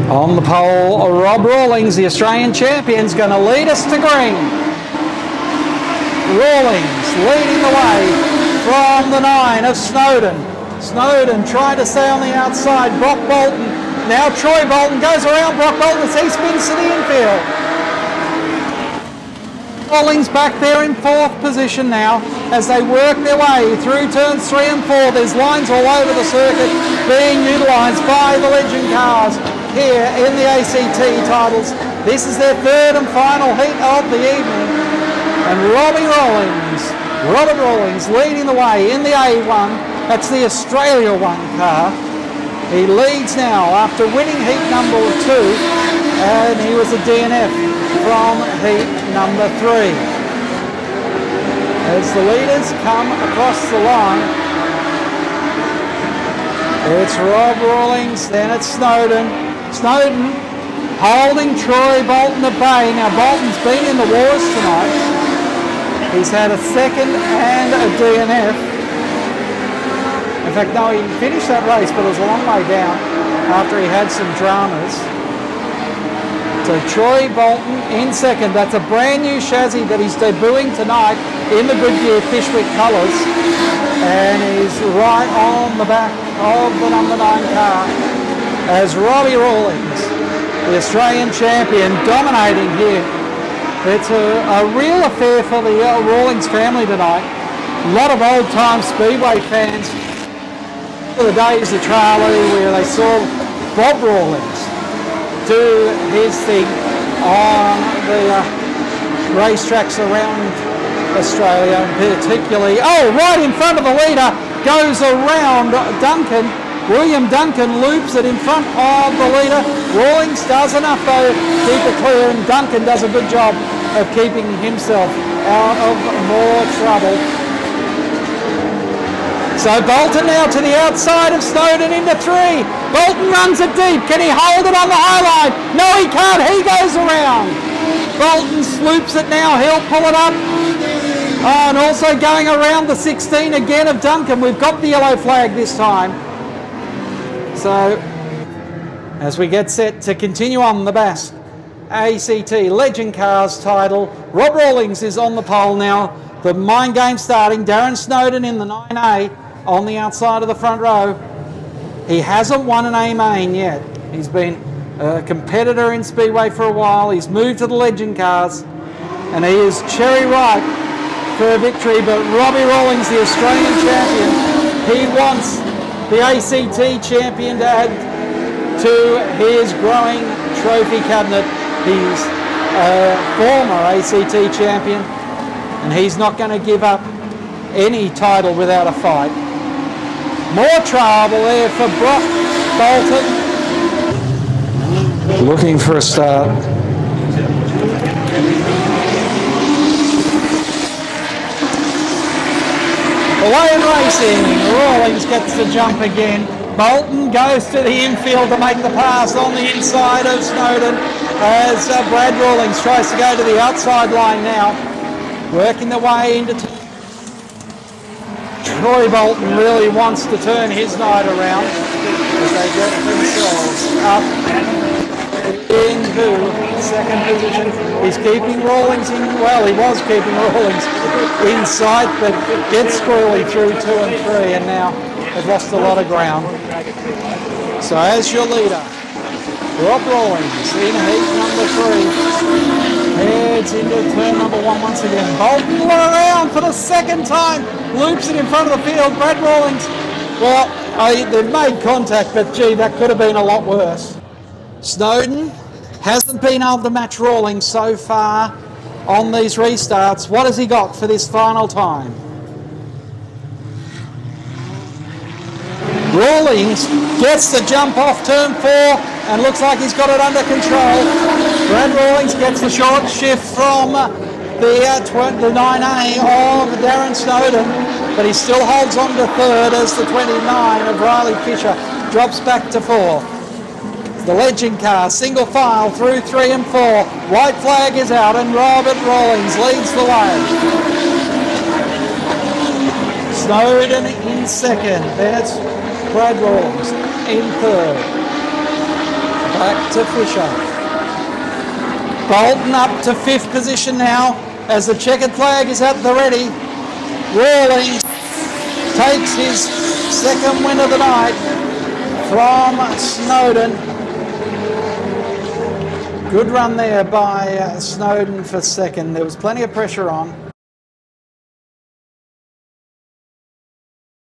On the pole, Rob Rawlings, the Australian champion, is going to lead us to green. Rawlings leading the way from the 9 of Snowden. Snowden trying to stay on the outside. Brock Bolton. Now Troy Bolton goes around Brock Bolton as he spins to the infield. Rawlings back there in 4th position now as they work their way through turns 3 and 4. There's lines all over the circuit being utilised by the Legend cars here in the ACT titles. This is their 3rd and final heat of the evening. And Robert Rawlings leading the way in the A1. That's the Australia 1 car. He leads now after winning heat number 2, and he was a DNF from heat number 3. As the leaders come across the line, it's Rob Rawlings, then it's Snowden. Snowden holding Troy Bolton at bay. Now Bolton's been in the wars tonight. He's had a 2nd and a DNF. In fact, no, he finished that race, but it was a long way down after he had some dramas. So Troy Bolton in 2nd. That's a brand new chassis that he's debuting tonight in the Goodyear Fishwick colours. And he's right on the back of the number 9 car as Robbie Rawlings, the Australian champion, dominating here. It's a real affair for the Rawlings family tonight. A lot of old-time Speedway fans. The days of Charlie where they saw Bob Rawlings do his thing on the racetracks around Australia, particularly. Oh, right in front of the leader, goes around Duncan. William Duncan loops it in front of the leader. Rawlings does enough though to keep it clear, and Duncan does a good job of keeping himself out of more trouble. So Bolton now to the outside of Snowden into 3. Bolton runs it deep. Can he hold it on the high line? No, he can't. He goes around. Bolton sloops it now. He'll pull it up. And also going around the 16 again of Duncan. We've got the yellow flag this time. So as we get set to continue on the Basque ACT Legend Cars title, Rob Rawlings is on the pole now. The mind game starting. Darren Snowden in the 9A on the outside of the front row. He hasn't won an A main yet. He's been a competitor in Speedway for a while. He's moved to the Legend cars and he is cherry ripe for a victory. But Robbie Rawlings, the Australian champion, he wants the ACT champion to add to his growing trophy cabinet. He's a former ACT champion, and he's not going to give up any title without a fight. More trouble there for Brock Bolton. Looking for a start. Away in racing, Rawlings gets the jump again. Bolton goes to the infield to make the pass on the inside of Snowden as Brad Rawlings tries to go to the outside line now. Working their way into Troy Bolton really wants to turn his night around as they get themselves up into 2nd position. He's keeping Rawlings in, well, he was keeping Rawlings in sight, but gets squirrely through 2 and 3, and now they've lost a lot of ground. So as your leader, Rob Rawlings in heat number 3. Heads into turn number 1 once again. Bolton around for the 2nd time. Loops it in front of the field. Brad Rawlings, well, they've made contact, but gee, that could have been a lot worse. Snowden hasn't been able to match Rawlings so far on these restarts. What has he got for this final time? Rawlings gets the jump off turn 4 and looks like he's got it under control. Brad Rawlings gets the short shift from the 9A of Darren Snowden, but he still holds on to 3rd as the 29 of Riley Fisher drops back to 4th. The Legend car, single file through 3 and 4. White flag is out and Robert Rawlings leads the way. Snowden in 2nd, then it's Brad Rawlings in 3rd. Back to Fisher. Bolton up to 5th position now as the checkered flag is at the ready. Rawlings takes his 2nd win of the night from Snowden. Good run there by Snowden for 2nd. There was plenty of pressure on.